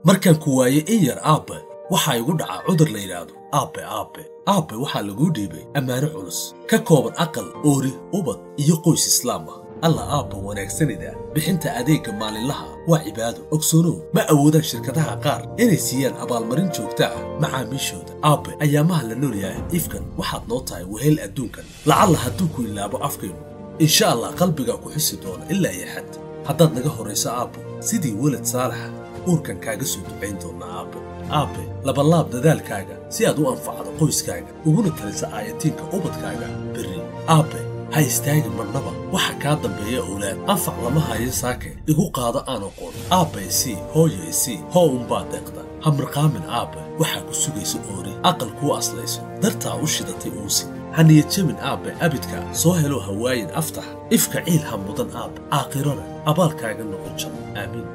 markaan ku waayay in yar aabbe waxaa igu dhaca cudur la yidhaahdo aabbe waxaa laguu dhiibay ammaano culus ka kooban aqal oori ubad iyo qoys islaam ah alla aabba wanaagsanida bixinta adeegga maalinlaha waa cibaado ogsoonow ma awoodaan shirkadaha qaar inay siiyaan abaalmarin joogta ah macaamiishooda aabbe ayaamaha la nool yahay ifkan waxaad noo tahay wehel adduunkan lacalla hadduu ku ilaabo afkaynu insha allah qalbigaa ku xisi doona ilaa iyo xad haddaad naga horrayso aabbo sidii welad saalaxa uurkan kaaga soo ducayn doonna aabbe labalaab dadaalkaaga si aad u anfacdo qoyskaaga uguna talisa aayatiinka ubadkaaga berri aabbe ha istaagin marnaba waxa kaa dambeeya awlaad anfac lama hayo saake igu qaado aan aqoon aabbe isii hooyo isii hoo unbaa deeqda hamarqaamin aabbe waxaa ku sugaysa oori aqal kuu aslayso dartaa u shidatay uusi haniyad jabin aabbe abidka soo helo hawaayin aftax ifka ciil ha mudan aabbe aakhirana abaalkaaga noqon jaro aamiin